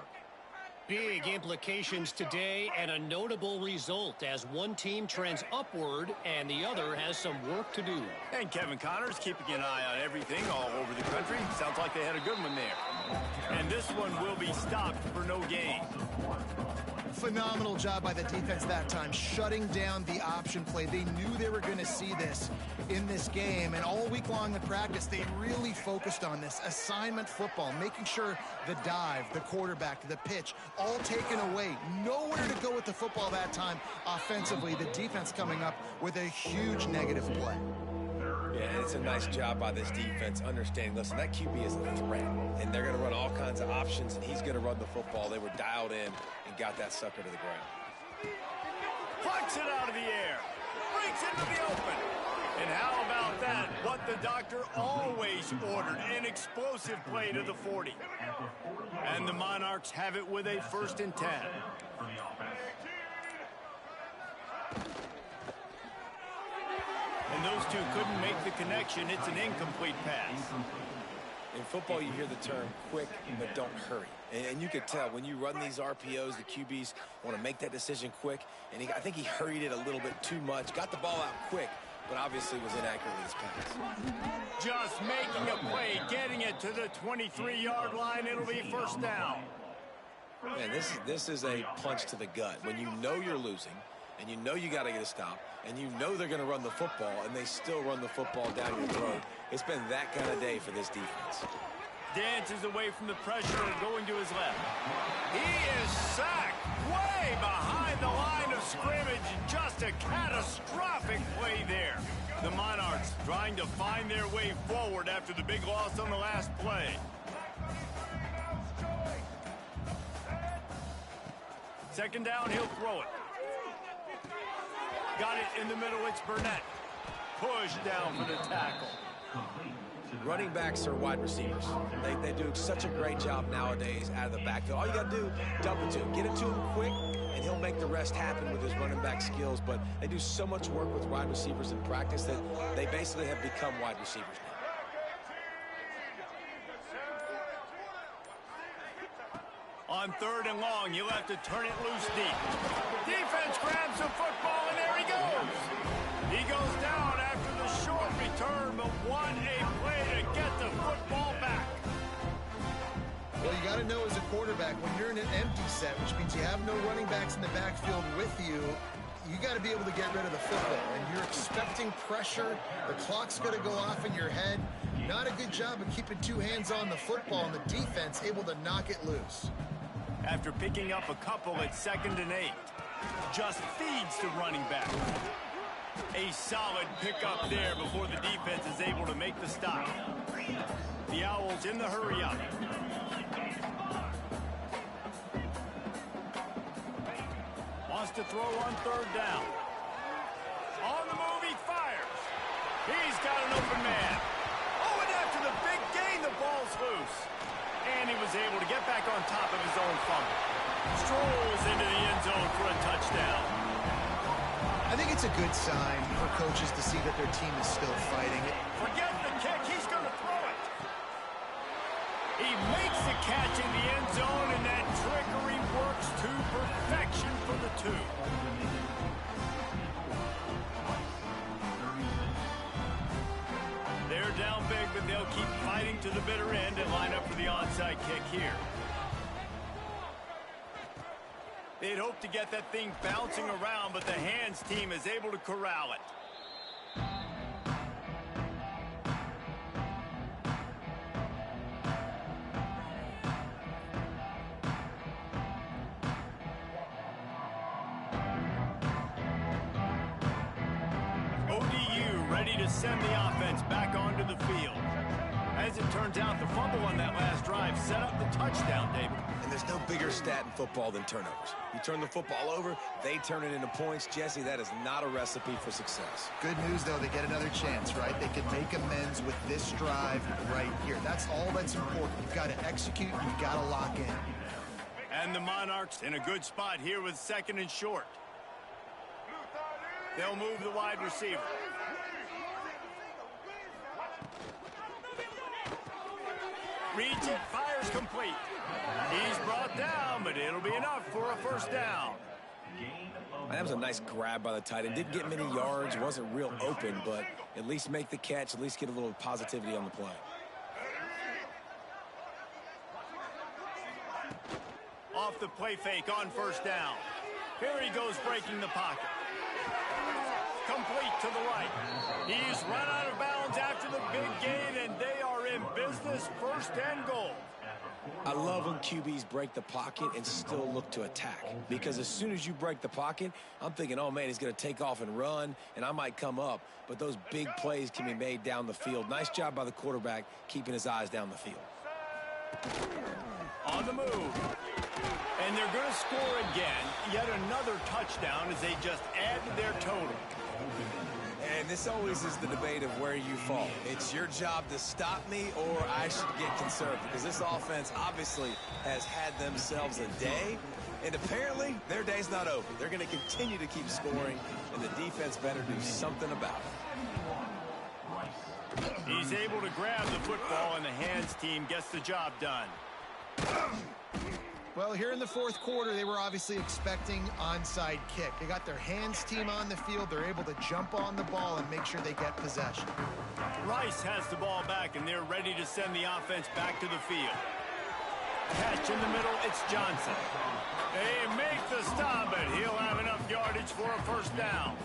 Big implications today and a notable result as one team trends upward and the other has some work to do. And Kevin Connors keeping an eye on everything all over the country. Sounds like they had a good one there. And this one will be stopped for no gain. Phenomenal job by the defense that time, shutting down the option play. They knew they were going to see this in this game, and all week long in practice, they really focused on this assignment football, making sure the dive, the quarterback, the pitch, all taken away. Nowhere to go with the football that time offensively. The defense coming up with a huge negative play. Yeah, it's a nice job by this defense understanding, listen, that QB is a threat, and they're going to run all kinds of options, and he's going to run the football. They were dialed in and got that sucker to the ground. Plucks it out of the air. Breaks into the open. And how about that? What the doctor always ordered, an explosive play to the 40. And the Monarchs have it with a 1st and 10. And those two couldn't make the connection. It's an incomplete pass. In football, you hear the term quick, but don't hurry. And you could tell when you run these RPOs, the QBs want to make that decision quick. And I think he hurried it a little bit too much, got the ball out quick, but obviously was inaccurate with his pass. Just making a play, getting it to the 23-yard line. It'll be first down. Man, this is a punch to the gut. When you know you're losing, and you know you got to get a stop, and you know they're going to run the football, and they still run the football down your throat. It's been that kind of day for this defense. Dances away from the pressure and going to his left. He is sacked way behind the line of scrimmage. Just a catastrophic play there. The Monarchs trying to find their way forward after the big loss on the last play. Second down, he'll throw it. Got it in the middle, it's Burnett. Push down for the tackle. Running backs are wide receivers. They do such a great job nowadays out of the backfield. All you got to do, dump it to him. Get it to him quick, and he'll make the rest happen with his running back skills. But they do so much work with wide receivers in practice that they basically have become wide receivers now. On third and long, you'll have to turn it loose deep. Defense grabs the football, and there he goes. He goes down after the short return, but what a play to get the football back. Well, you got to know as a quarterback, when you're in an empty set, which means you have no running backs in the backfield with you, you got to be able to get rid of the football. And you're expecting pressure. The clock's going to go off in your head. Not a good job of keeping two hands on the football, and the defense able to knock it loose. After picking up a couple at 2nd and 8, just feeds the running back. A solid pickup there before the defense is able to make the stop. The Owls in the hurry up. Wants to throw on third down. On the move, he fires. He's got an open man. Oh, and after the big gain, the ball's loose. And he was able to get back on top of his own fumble. Strolls into the end zone for a touchdown. I think it's a good sign for coaches to see that their team is still fighting. Forget the kick. He's going to throw it. He makes the catch in the end zone, and that trickery works to perfection for the two. They're down big, but they'll keep fighting to the bitter end and line up for the onside kick here. They'd hope to get that thing bouncing around, but the hands team is able to corral it. ODU ready to send the offense back onto the field. As it turns out, the fumble on that last drive set up the touchdown, David. And there's no bigger stat in football than turnovers. You turn the football over, they turn it into points. Jesse, that is not a recipe for success. Good news, though, they get another chance, right? They can make amends with this drive right here. That's all that's important. You've got to execute, you've got to lock in. And the Monarchs in a good spot here with 2nd and short. They'll move the wide receiver. Reads it, fires complete. He's brought down, but it'll be enough for a first down. That was a nice grab by the tight end. Didn't get many yards, wasn't real open, but at least make the catch, at least get a little positivity on the play. Off the play fake on first down. Here he goes breaking the pocket. Complete to the right. He's run out of bounds after the big gain, and they are in business, 1st and goal. I love when QBs break the pocket and still look to attack. Because as soon as you break the pocket, I'm thinking, oh, man, he's going to take off and run, and I might come up. But those big plays can be made down the field. Nice job by the quarterback keeping his eyes down the field. On the move. And they're going to score again. Yet another touchdown as they just add to their total. And this always is the debate of where you fall. It's your job to stop me or I should get conservative, because this offense obviously has had themselves a day, and apparently their day's not over. They're going to continue to keep scoring, and the defense better do something about it. He's able to grab the football, and the hands team gets the job done. Well, here in the fourth quarter, they were obviously expecting onside kick. They got their hands team on the field. They're able to jump on the ball and make sure they get possession. Rice has the ball back, and they're ready to send the offense back to the field. Catch in the middle, it's Johnson. They make the stop, but he'll have enough yardage for a first down.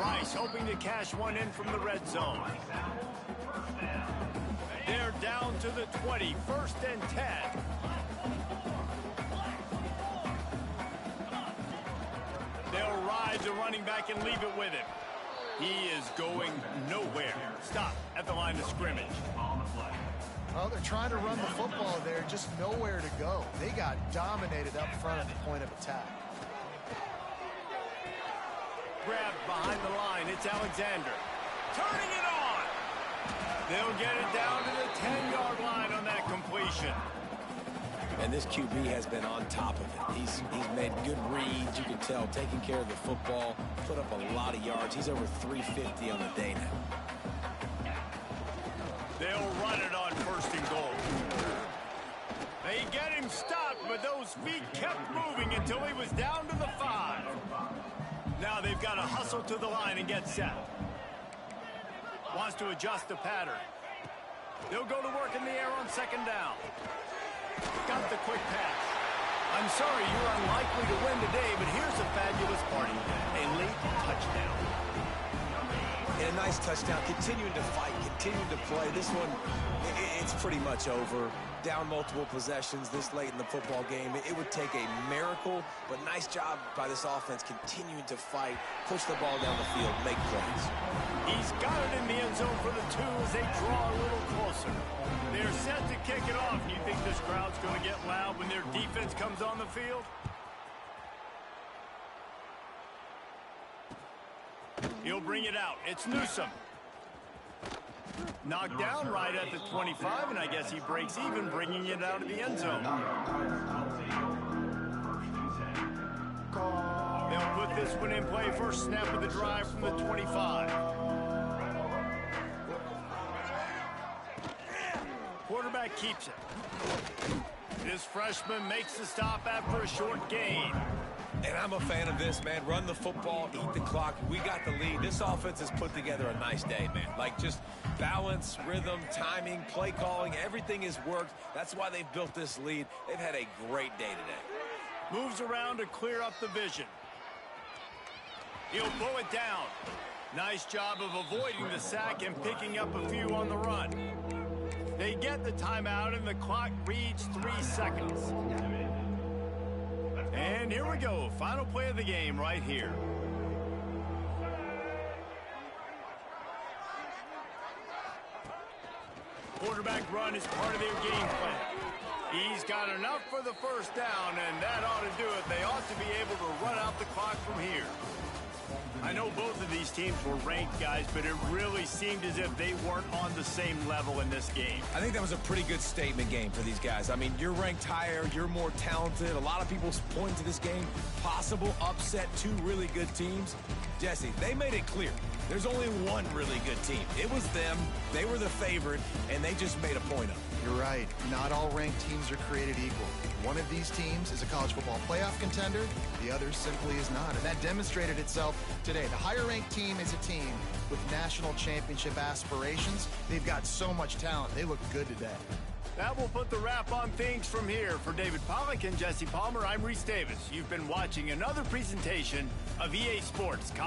Rice hoping to cash one in from the red zone. They're down to the 20, 1st and 10. They'll ride the running back and leave it with him. He is going nowhere. Stop at the line of scrimmage. Well, they're trying to run the football there, just nowhere to go. They got dominated up front at the point of attack. Grabbed behind the line, it's Alexander. Turning it on! They'll get it down to the 10-yard line on that completion. And this QB has been on top of it. He's made good reads, you can tell, taking care of the football, put up a lot of yards. He's over 350 on the day now. They'll run it on 1st and goal. They get him stopped, but those feet kept moving until he was down to the 5. Now they've got to hustle to the line and get set. Wants to adjust the pattern. They'll go to work in the air on 2nd down. Got the quick pass. I'm sorry you're unlikely to win today, but here's a fabulous party. A late touchdown. And a nice touchdown, continuing to fight, continuing to play. This one, it's pretty much over. Down multiple possessions this late in the football game. It would take a miracle, but nice job by this offense continuing to fight, push the ball down the field, make plays. He's got it in the end zone for the 2 as they draw a little closer. They're set to kick it off. Do you think this crowd's going to get loud when their defense comes on the field? He'll bring it out. It's Newsome. Knocked down right at the 25, and I guess he breaks even, bringing it out of the end zone. They'll put this one in play. First snap of the drive from the 25. Quarterback keeps it. This freshman makes the stop after a short gain. And I'm a fan of this, man. Run the football, eat the clock. We got the lead. This offense has put together a nice day, man. Like, just balance, rhythm, timing, play calling, everything has worked. That's why they've built this lead. They've had a great day today. Moves around to clear up the vision. He'll pull it down. Nice job of avoiding the sack and picking up a few on the run. They get the timeout, and the clock reads 3 seconds. And here we go. Final play of the game right here. Quarterback run is part of their game plan. He's got enough for the first down, and that ought to do it. They ought to be able to run out the clock from here. I know both of these teams were ranked, guys, but it really seemed as if they weren't on the same level in this game. I think that was a pretty good statement game for these guys. I mean, you're ranked higher, you're more talented. A lot of people point to this game, possible upset, 2 really good teams. Jesse, they made it clear. There's only one really good team. It was them. They were the favorite, and they just made a point of it. You're right. Not all ranked teams are created equal. One of these teams is a college football playoff contender. The other simply is not. And that demonstrated itself today. The higher-ranked team is a team with national championship aspirations. They've got so much talent. They look good today. That will put the wrap on things from here. For David Pollack and Jesse Palmer, I'm Reese Davis. You've been watching another presentation of EA Sports College